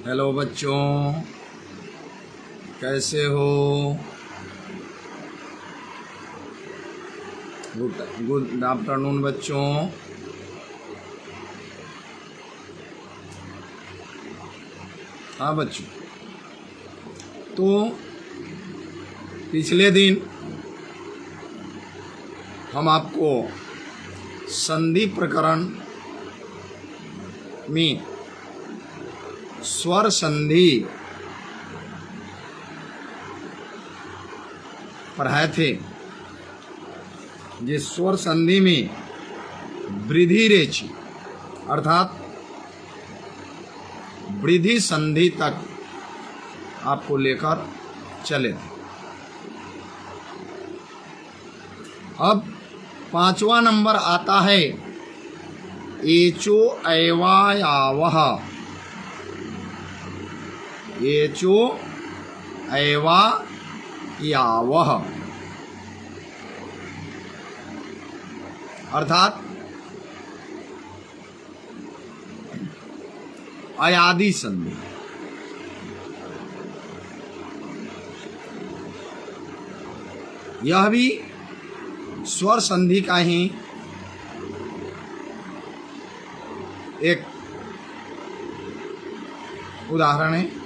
Hello बच्चों, कैसे हो? गुड आफ्टरनून बच्चों। हाँ बच्चों, तो पिछले दिन हम आपको संधि प्रकरण में स्वर संधि पढ़ाए थे। जिस स्वर संधि में वृद्धि रेची अर्थात वृद्धि संधि तक आपको लेकर चले थे। अब 5वां नंबर आता है एचो ऐवा यावह। एचो ऐवा यावह अर्थात अयादि संधि। यह भी स्वर संधि का ही एक उदाहरण है।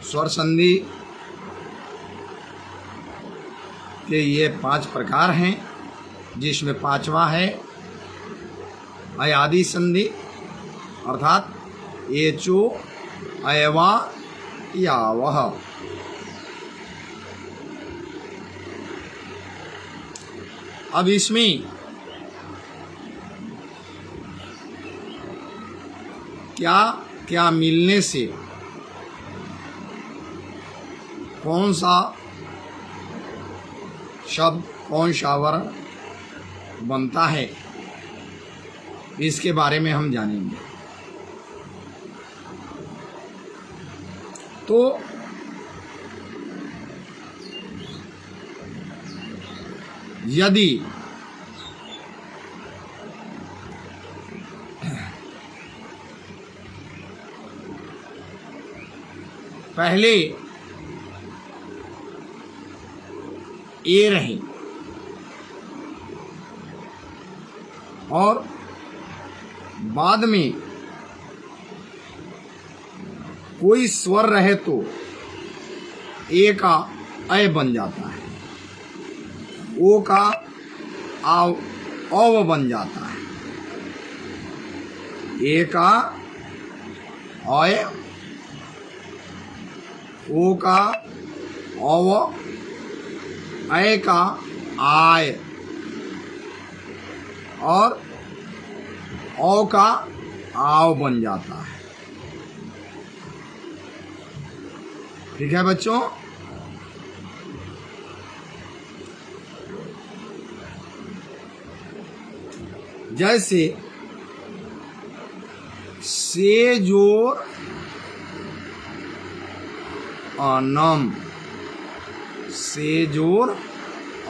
स्वर संधि के ये 5 प्रकार हैं, जिसमें 5वां है अयादि संधि अर्थात एचो ऐवा यावह। अब इसमें क्या क्या मिलने से कौन सा शब्द कौन सा वर्ण बनता है, इसके बारे में हम जानेंगे। तो यदि पहले ए रहे और बाद में कोई स्वर रहे तो ए का अय बन जाता है, ओ का आव अव बन जाता है, ए का अय, ओ का अव, अय का आय और औ का आव बन जाता है। ठीक है बच्चों। जैसे से जोर अनम, से जोर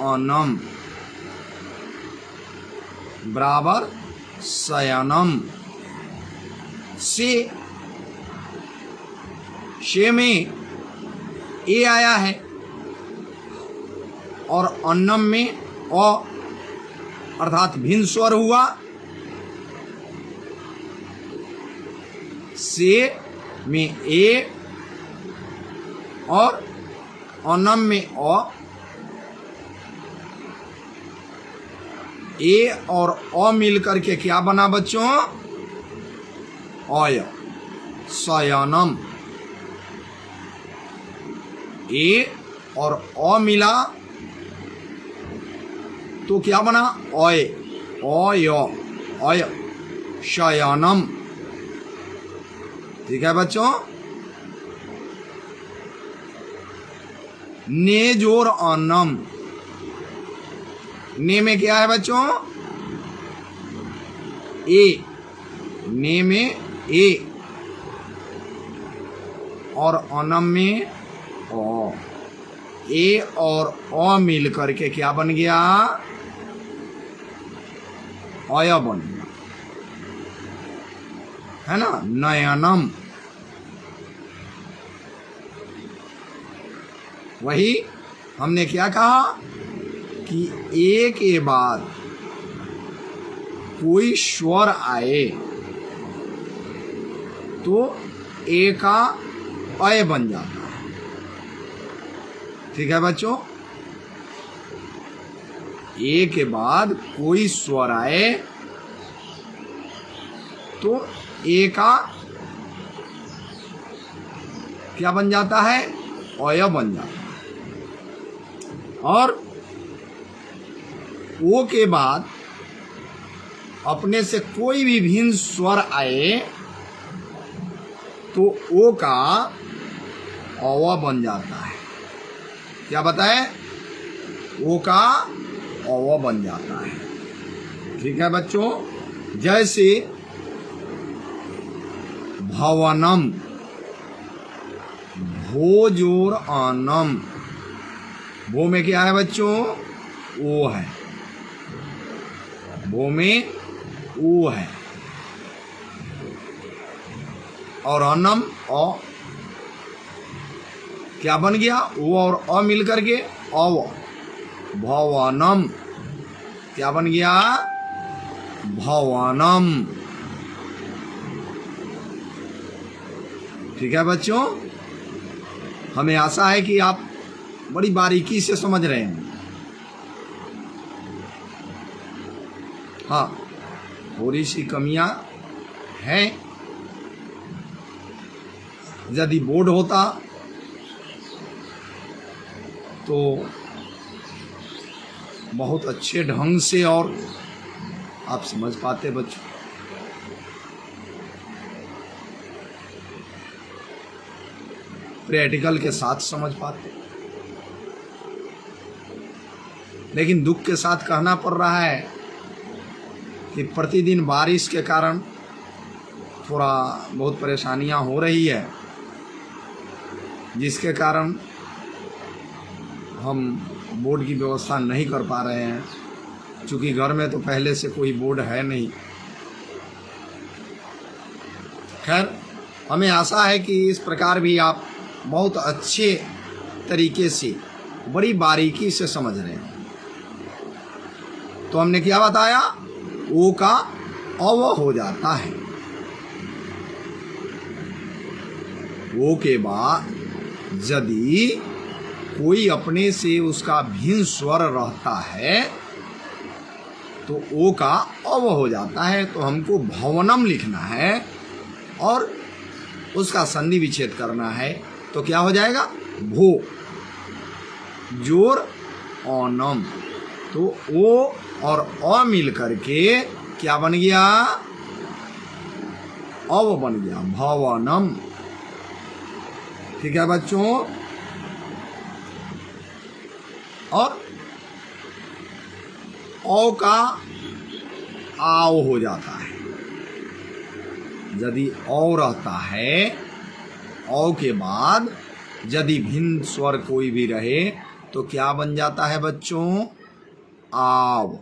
अनम बराबर शयनम। से में ए आया है और अन्नम में अ अर्थात भिन्न स्वर हुआ। से में ए और अन्नम में अ, ए और अ मिलकर के क्या बना बच्चों? अय, शयनम। ए और अ मिला तो क्या बना? अय, अय, अय, शयनम। ठीक है बच्चों। ने जोर अन्नम, ने में क्या है बच्चों? ए, ने में ए और अनम में ओ। ए और अ मिल करके क्या बन गया? अय बन गया। है ना, नयनम। वही हमने क्या कहा कि ए के बाद कोई स्वर आए तो ए का अय बन जाता है। ठीक है बच्चों, ए के बाद कोई स्वर आए तो ए का क्या बन जाता है, अय बन जाता है। और ओ के बाद अपने से कोई भी भिन्न स्वर आए तो ओ का अव बन जाता है। क्या बताए, ओ का अव बन जाता है। ठीक है बच्चों, जैसे भवनम, भोजोर आनम, भो में क्या है बच्चों, ओ है, भो में ओ है, और अनम अ, क्या बन गया, ओ और अ मिल करके अव, भवनम, क्या बन गया, भवनम। ठीक है बच्चों, हमें आशा है कि आप बड़ी बारीकी से समझ रहे हैं। हाँ, थोड़ी सी कमियां हैं। यदि बोर्ड होता तो बहुत अच्छे ढंग से और आप समझ पाते बच्चों। प्रैक्टिकल के साथ समझ पाते, लेकिन दुख के साथ कहना पड़ रहा है कि प्रतिदिन बारिश के कारण थोड़ा बहुत परेशानियां हो रही है, जिसके कारण हम बोर्ड की व्यवस्था नहीं कर पा रहे हैं, क्योंकि घर में तो पहले से कोई बोर्ड है नहीं। खैर, हमें आशा है कि इस प्रकार भी आप बहुत अच्छे तरीके से बड़ी बारीकी से समझ रहे हैं। तो हमने क्या बताया, ओ का अव हो जाता है, ओ के बाद यदि कोई अपने से उसका भिन्न स्वर रहता है तो ओ का अव हो जाता है। तो हमको भवनम लिखना है और उसका संधि विच्छेद करना है, तो क्या हो जाएगा, भो जोर ओनम। तो ओ और अ मिल करके क्या बन गया, अव बन गया, भवनम। ठीक है बच्चों, और औ का आव हो जाता है। यदि औ रहता है, औ के बाद यदि भिन्न स्वर कोई भी रहे तो क्या बन जाता है बच्चों, आव।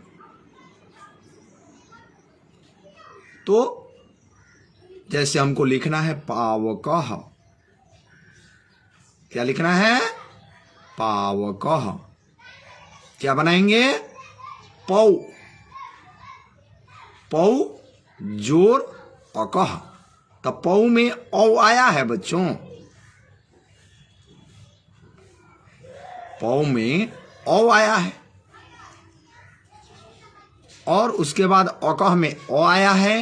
तो जैसे हमको लिखना है पावकः, क्या लिखना है, पावकः। क्या बनाएंगे, पौ, पौ जोर अकह। तब पौ में औ आया है बच्चों, पौ में औ आया है, और उसके बाद अकह में अ आया है,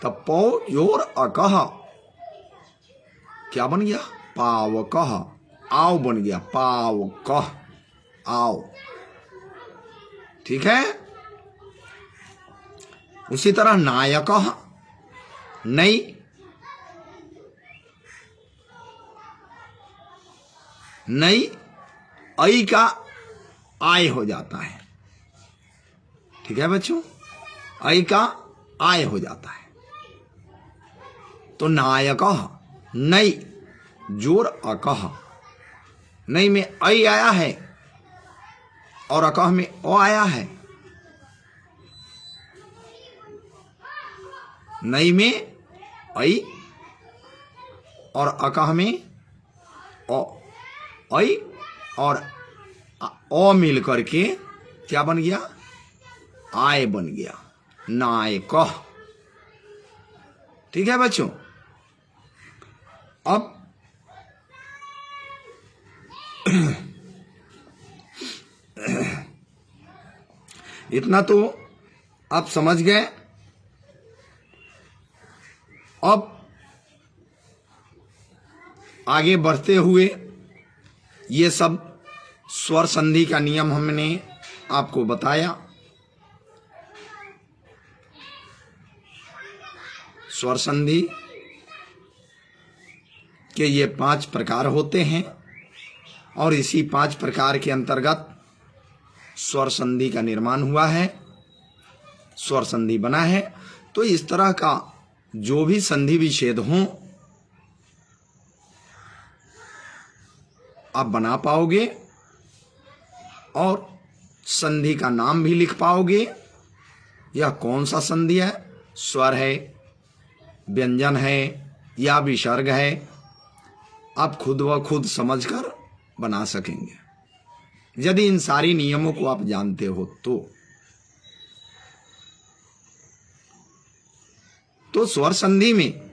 तब पौ योर अकह क्या बन गया, पावकः, आव बन गया, पावकः, आव। ठीक है, उसी तरह नायकः, नई, नई ऐ का आय हो जाता है। ठीक है बच्चों, ऐ का आय हो जाता है। तो नायकः, नई जोर अकह, नई में ऐ आया है और अकह में अ आया है, नई में ऐ और अकह में अ, ऐ और अ मिल करके क्या बन गया? आय बन गया, नाय कह। ठीक है बच्चों। अब इतना तो आप समझ गए। अब आगे बढ़ते हुए ये सब स्वर संधि का नियम हमने आपको बताया। स्वर संधि के ये 5 प्रकार होते हैं और इसी 5 प्रकार के अंतर्गत स्वर संधि का निर्माण हुआ है, स्वर संधि बना है। तो इस तरह का जो भी संधि विच्छेद हों आप बना पाओगे और संधि का नाम भी लिख पाओगे। यह कौन सा संधि है, स्वर है, व्यंजन है या विसर्ग है, आप खुद व खुद समझकर बना सकेंगे यदि इन सारी नियमों को आप जानते हो तो स्वर संधि में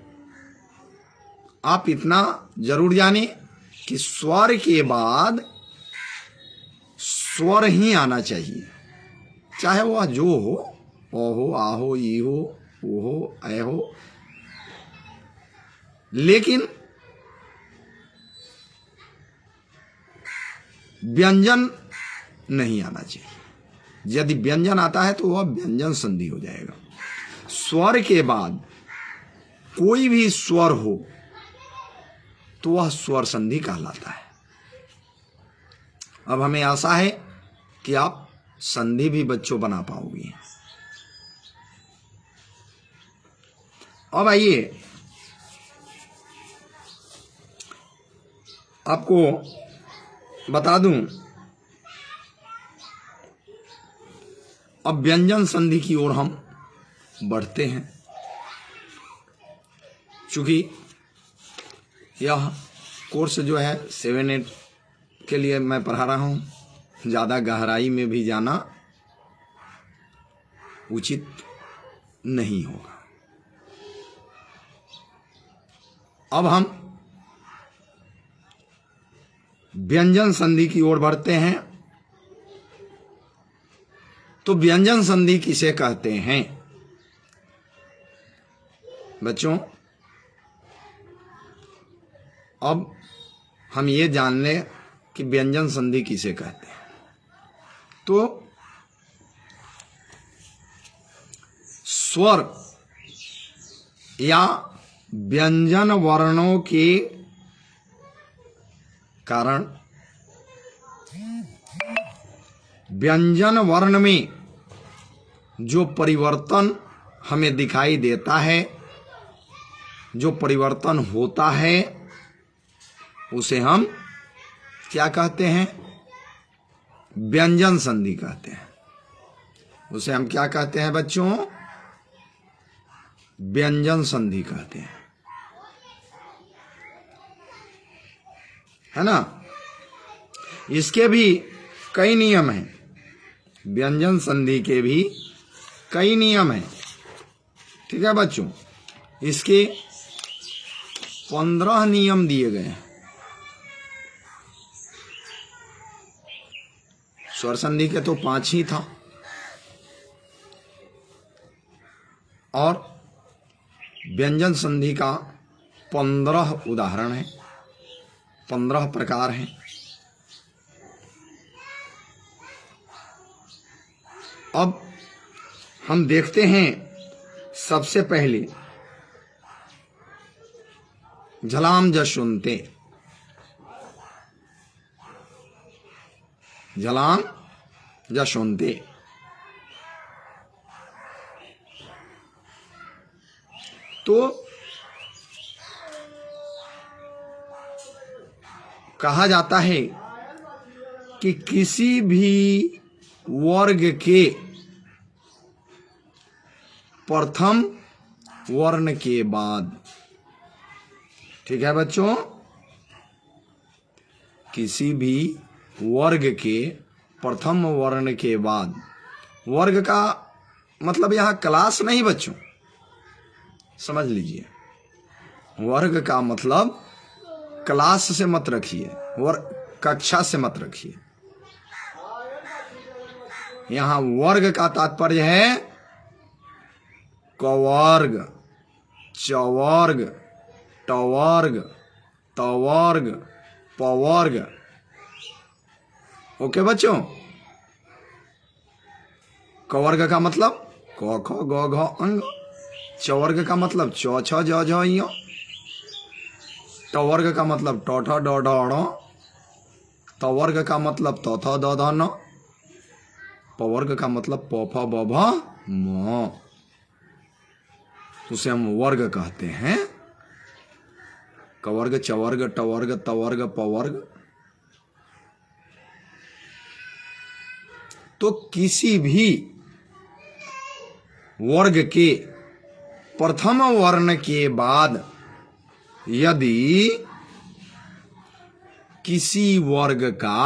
आप इतना जरूर जाने कि स्वर के बाद स्वर ही आना चाहिए, चाहे वह जो हो, ओ हो, आ हो, ई हो, ओ हो, ऐ हो, लेकिन व्यंजन नहीं आना चाहिए। यदि व्यंजन आता है तो वह व्यंजन संधि हो जाएगा। स्वर के बाद कोई भी स्वर हो तो वह स्वर संधि कहलाता है। अब हमें आशा है कि आप संधि भी बच्चों बना पाओगे। अब आइए आपको बता दूं, अब व्यंजन संधि की ओर हम बढ़ते हैं। चूंकि यह कोर्स जो है 7-8 के लिए मैं पढ़ा रहा हूं, ज़्यादा गहराई में भी जाना उचित नहीं होगा। अब हम व्यंजन संधि की ओर बढ़ते हैं। तो व्यंजन संधि किसे कहते हैं बच्चों? अब हम ये जान लें कि व्यंजन संधि किसे कहते हैं। तो स्वर या व्यंजन वर्णों के कारण व्यंजन वर्ण में जो परिवर्तन हमें दिखाई देता है, जो परिवर्तन होता है, उसे हम क्या कहते हैं? व्यंजन संधि कहते हैं। उसे हम क्या कहते हैं बच्चों? व्यंजन संधि कहते हैं, है ना। इसके भी कई नियम हैं, व्यंजन संधि के भी कई नियम हैं। ठीक है बच्चों, इसके 15 नियम दिए गए हैं। स्वर संधि के तो 5 ही था और व्यंजन संधि का 15 उदाहरण है, 15 प्रकार हैं। अब हम देखते हैं सबसे पहले झलाम जशुनते, झलाम जशुनते। तो कहा जाता है कि किसी भी वर्ग के प्रथम वर्ण के बाद, ठीक है बच्चों, किसी भी वर्ग के प्रथम वर्ण के बाद, वर्ग का मतलब यहां क्लास नहीं बच्चों, समझ लीजिए, वर्ग का मतलब क्लास से मत रखिए, वर्ग कक्षा से मत रखिए। यहां वर्ग का तात्पर्य है कवर्ग, चवर्ग, टवर्ग, तवर्ग, पवर्ग। ओके बच्चों, कवर्ग का मतलब क ख ग घ अंग, चवर्ग का मतलब च छ ज झ ञ, टवर्ग का मतलब ट ठ ड ढ ण, तवर्ग का मतलब त थ द ध न, पवर्ग का मतलब प फ ब भ म। उसे हम वर्ग कहते हैं। कवर्ग, चवर्ग, टवर्ग, तवर्ग, पवर्ग। तो किसी भी वर्ग के प्रथम वर्ण के बाद यदि किसी वर्ग का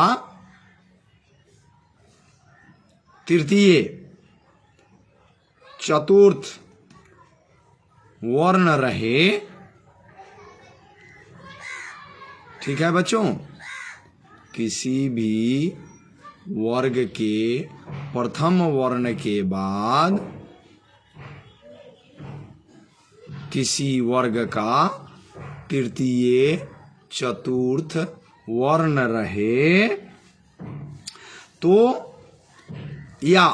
तृतीय, चतुर्थ वर्ण रहे, ठीक है बच्चों, किसी भी वर्ग के प्रथम वर्ण के बाद किसी वर्ग का तृतीय, चतुर्थ वर्ण रहे तो, या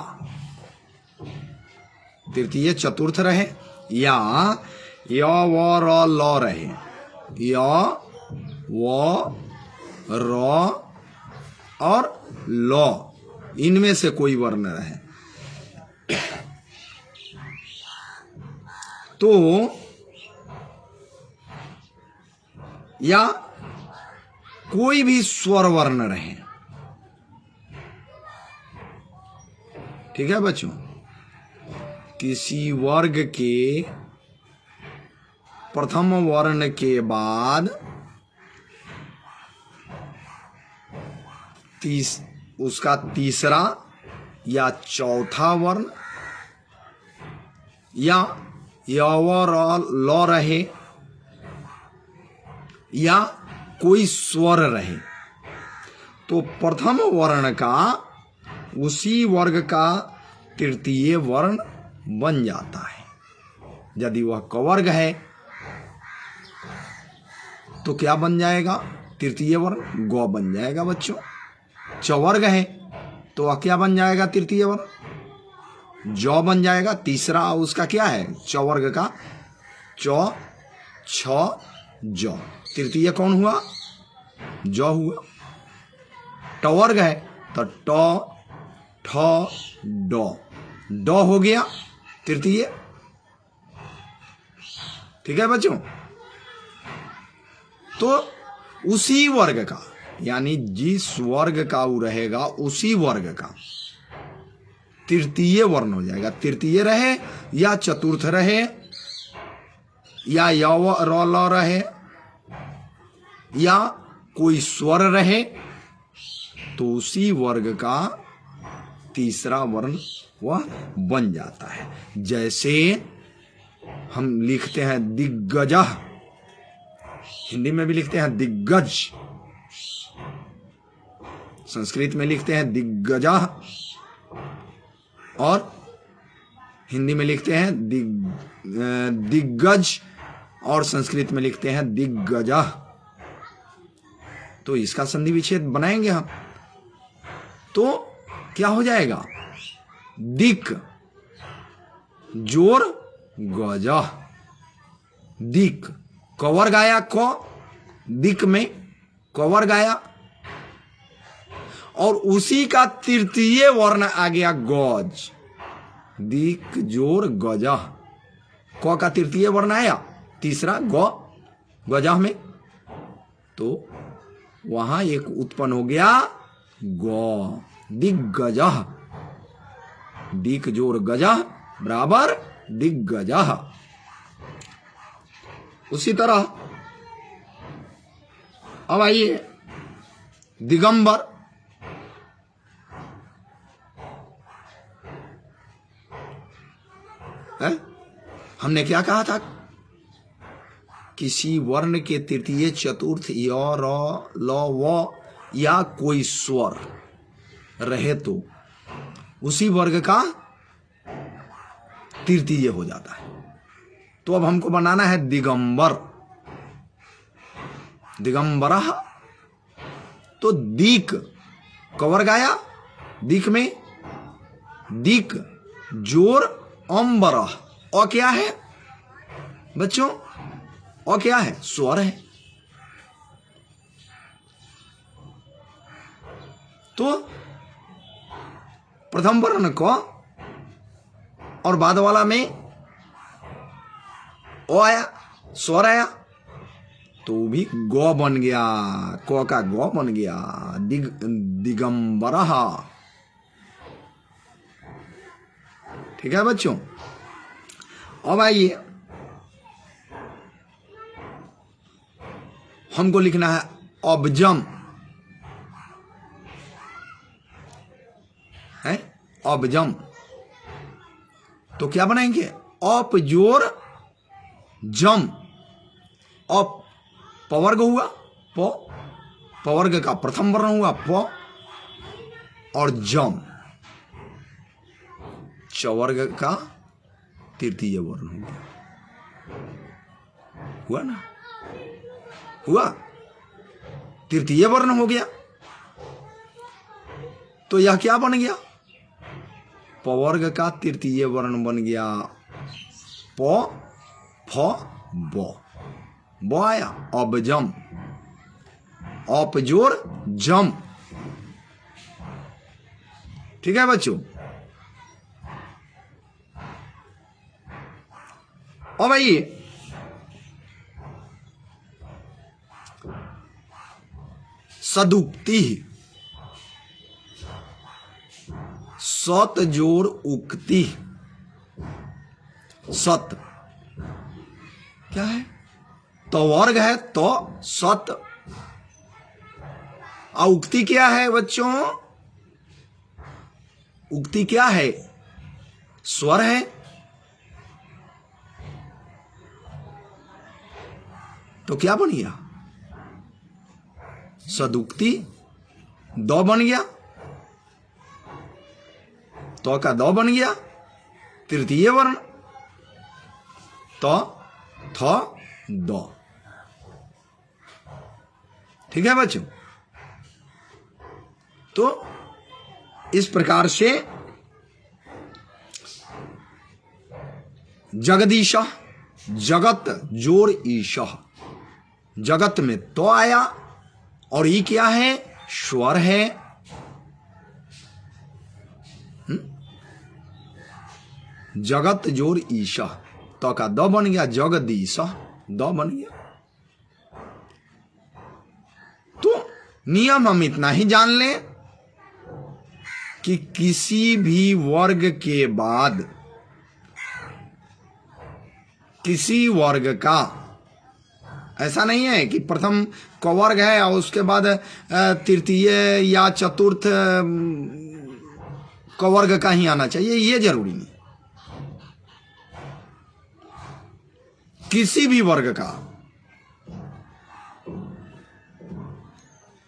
तृतीय चतुर्थ रहे, या य व र ल रहे, य व र और ल, इनमें से कोई वर्ण रहे तो, या कोई भी स्वर वर्ण रहे, ठीक है बच्चों, किसी वर्ग के प्रथम वर्ण के बाद उसका तीसरा या चौथा वर्ण, या य व र ल रहे, या कोई स्वर रहे, तो प्रथम वर्ण का उसी वर्ग का तृतीय वर्ण बन जाता है। यदि वह कवर्ग है तो क्या बन जाएगा? तृतीय वर्ण ग बन जाएगा बच्चों। चवर्ग है तो वह क्या बन जाएगा? तृतीय वर्ण ज बन जाएगा। तीसरा उसका क्या है? चवर्ग का च छ ज। तृतीय कौन हुआ? ज हुआ। टवर्ग है तो ट ठ ड, ड हो गया तृतीय। ठीक है बच्चों, तो उसी वर्ग का, यानी जिस वर्ग का वो रहेगा उसी वर्ग का तृतीय वर्ण हो जाएगा। तृतीय रहे या चतुर्थ रहे या य व र ल रहे या कोई स्वर रहे, तो उसी वर्ग का तीसरा वर्ण वह बन जाता है। जैसे हम लिखते हैं दिग्गजः, हिंदी में भी लिखते हैं दिग्गज, संस्कृत में लिखते हैं दिग्गजः, और हिंदी में लिखते हैं दिग्गज, और संस्कृत में लिखते हैं दिग्गजः। तो इसका संधि विच्छेद बनाएंगे हम, तो क्या हो जाएगा? दिक जोर गजः, दिक। कवर्ग आया क, दिक में कवर्ग आया, और उसी का तृतीय वर्ण आ गया गज, दिक जोर गजः। क का तृतीय वर्ण आया, तीसरा ग गजः में, तो वहां एक उत्पन्न हो गया ग, दिग्गजः। दिक जोर गजः बराबर दिग्गजः। उसी तरह अब आइए दिगंबर। है? हमने क्या कहा था? किसी वर्ण के तृतीय चतुर्थ य र ल व या कोई स्वर रहे तो उसी वर्ग का तृतीय हो जाता है। तो अब हमको बनाना है दिगंबर। दिगंबरः, तो दीक कवर्ग आया, दीक में दीक जोर अंबरः। और क्या है बच्चों? और क्या है? स्वर है। तो प्रथम वर्ण क और बाद वाला में ओ आया, स्वर आया, तो भी गौ बन गया, क का गौ बन गया, दिगंबरः। ठीक है बच्चों। अब आइए हमको लिखना है अबजम। है अबजम, तो क्या बनाएंगे? अप जोर जम। अप पवर्ग हुआ, प पवर्ग का प्रथम वर्ण हुआ प, और जम चवर्ग का तृतीय वर्ण हो गया। हुआ ना? हुआ, तृतीय वर्ण हो गया। तो यह क्या बन गया? पवर्ग का तृतीय वर्ण बन गया प फ ब। ब आया, अबजम, अपजोर जम। ठीक है बच्चों। अब आइए सदुक्ति। सत जोर उक्ति। सत क्या है? तो वर्ग है, तो सत। उक्ति क्या है बच्चों? उक्ति क्या है? स्वर है। तो क्या बन गया? सदुक्ति दो बन गया, तो का दो बन गया, तृतीय वर्ण तो थ दो। ठीक है बच्चों। तो इस प्रकार से जगदीश, जगत जोर ईशः, जगत में तो आया, और ये क्या है? स्वर है। जगत जोर ईशः, तो का द बन गया, जगदीश द बन गया। तो नियम हम इतना ही जान लें कि किसी भी वर्ग के बाद किसी वर्ग का, ऐसा नहीं है कि प्रथम कवर्ग है और उसके बाद तृतीय या चतुर्थ कवर्ग का ही आना चाहिए, ये जरूरी नहीं। किसी भी वर्ग का,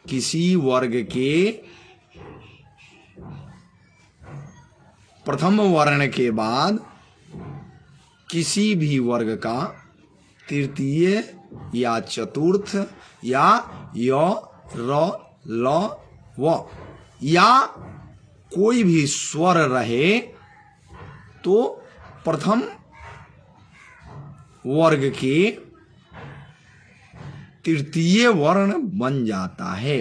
किसी वर्ग के प्रथम वर्ण के बाद किसी भी वर्ग का तृतीय या चतुर्थ या य र ल व या कोई भी स्वर रहे तो प्रथम वर्ग के तृतीय वर्ण बन जाता है।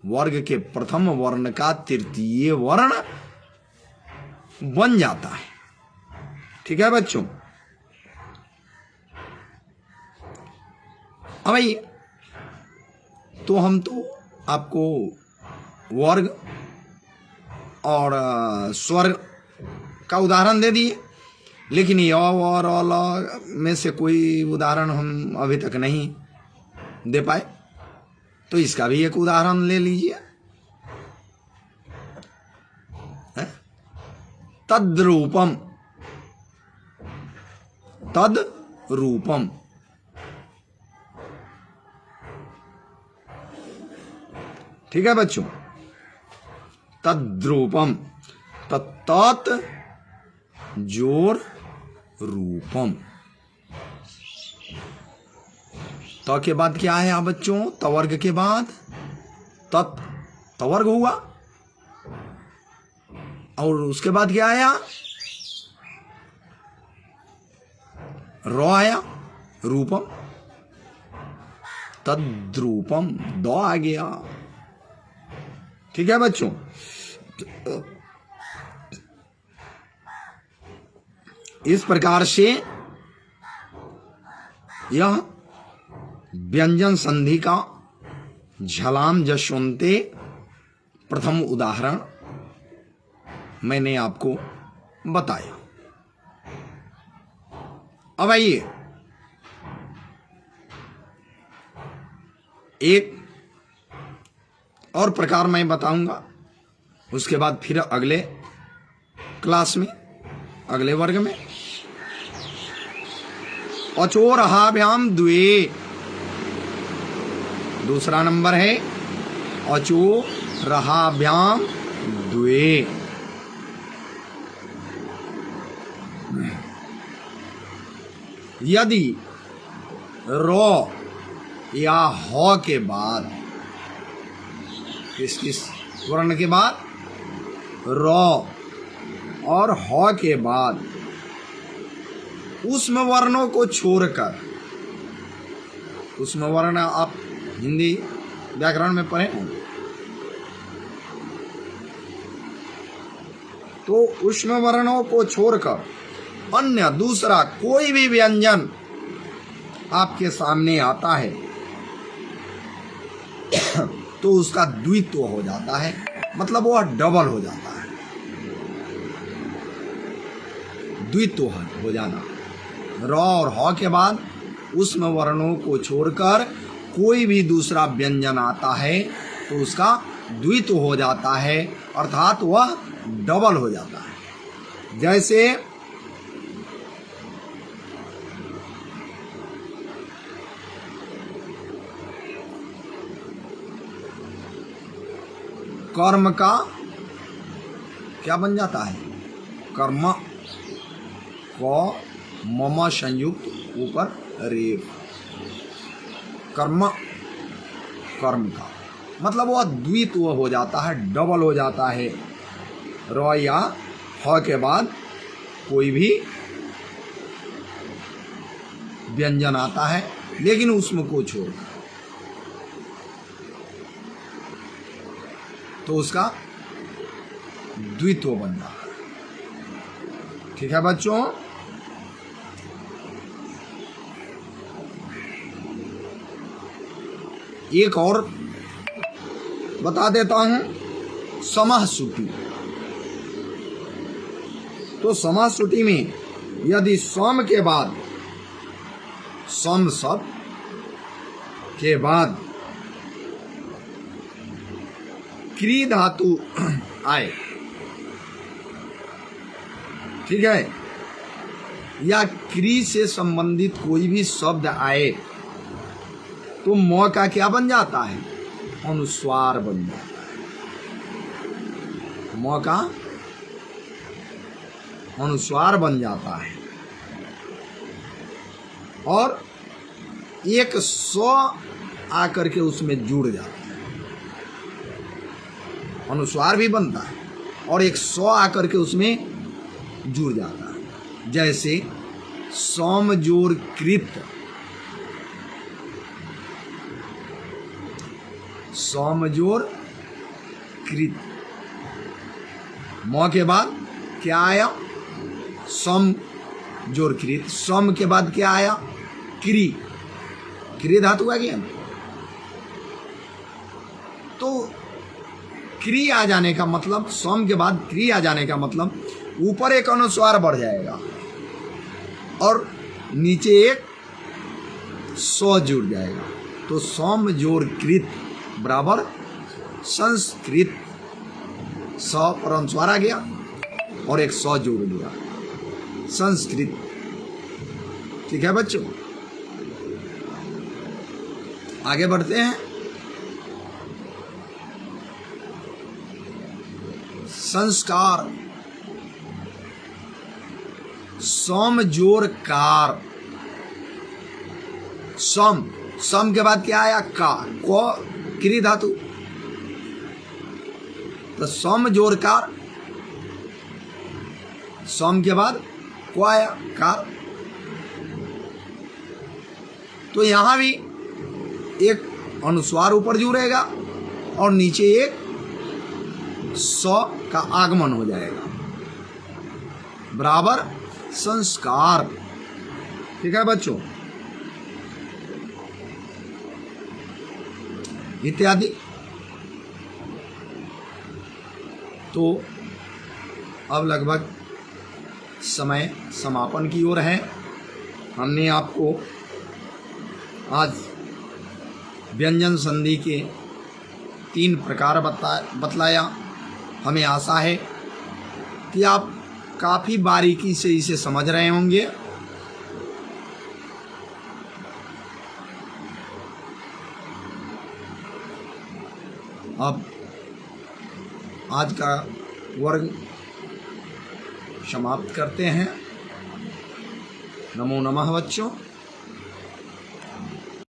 वर्ग के प्रथम वर्ण का तृतीय वर्ण बन जाता है। ठीक है बच्चों। अब भाई तो हम तो आपको वर्ग और स्वर का उदाहरण दे दिए, लेकिन य और ल में से कोई उदाहरण हम अभी तक नहीं दे पाए, तो इसका भी एक उदाहरण ले लीजिए। तद्रूपम, तद्रूपम, ठीक है बच्चों। तद्रूपम, तत् जोर रूपम। त के बाद क्या है आप बच्चों? तवर्ग के बाद तत्, तवर्ग हुआ, और उसके बाद क्या आया? र आया, रूपम, तद्रूपम, द आ गया। ठीक है बच्चों। इस प्रकार से यह व्यंजन संधि का झलाम जशवंते प्रथम उदाहरण मैंने आपको बताया। अब आइए एक और प्रकार मैं बताऊंगा, उसके बाद फिर अगले क्लास में, अगले वर्ग में। अचोरहाभ्याम द्वे, दूसरा नंबर है अचोरहाभ्याम द्वे। यदि र या ह के बाद, किस वर्ण के बाद? र और ह के बाद उष्म वर्णों को छोड़कर, उष्म वर्ण आप हिंदी व्याकरण में पढ़े होंगे, तो उष्म वर्णों को छोड़कर अन्य दूसरा कोई भी व्यंजन आपके सामने आता है तो उसका द्वित्व हो जाता है, मतलब वह डबल हो जाता है। द्वित्व हो जाना, र और ह के बाद उष्म वर्णों को छोड़कर कोई भी दूसरा व्यंजन आता है तो उसका द्वित्व हो जाता है, अर्थात वह डबल हो जाता है। जैसे कर्म का क्या बन जाता है? कर्म, क मम संयुक्त ऊपर रेफ, कर्म, कर्म का मतलब वह द्वित्व हो जाता है, डबल हो जाता है। र या ह के बाद कोई भी व्यंजन आता है लेकिन उसमें को छोड़कर, तो उसका द्वित्व बन जाता है। ठीक है बच्चों। एक और बता देता हूं, समासुटी। तो समासुटी में यदि सम के बाद, सम शब्द के बाद क्री धातु आए, ठीक है, या क्री से संबंधित कोई भी शब्द आए तो म का क्या बन जाता है? अनुस्वार बन जाता है। म का अनुस्वार बन जाता है और एक स्व आकर के उसमें जुड़ जाता है। अनुस्वार भी बनता है और एक स्व आकर के उसमें जुड़ जाता है। जैसे सम जोर कृत, सम जोर कृत, म के बाद क्या आया? सम जोर कृत। सम के बाद क्या आया? क्री, क्री धातु आ गया। तो क्री आ जाने का मतलब, सम के बाद क्री आ जाने का मतलब ऊपर एक अनुस्वार बढ़ जाएगा और नीचे एक सौ जुड़ जाएगा, तो सौम जोड़ कृत बराबर संस्कृत। सौ पर अनुस्वार आ गया और एक सौ जोड़ लिया, संस्कृत। ठीक है बच्चों, आगे बढ़ते हैं। संस्कार, सौम जोड़ कार। सम, सम के बाद क्या आया? का, को क्री धातु, तो सम जोड़ कार, सम के बाद को आया कार। तो यहां भी एक अनुस्वार ऊपर जुड़ेगा और नीचे एक सौ का आगमन हो जाएगा, बराबर संस्कार। ठीक है बच्चों, इत्यादि। तो अब लगभग समय समापन की ओर है। हमने आपको आज व्यंजन संधि के 3 प्रकार बतलाया। हमें आशा है कि आप काफ़ी बारीकी से इसे समझ रहे होंगे। अब आज का वर्ग समाप्त करते हैं। नमो नमः बच्चों।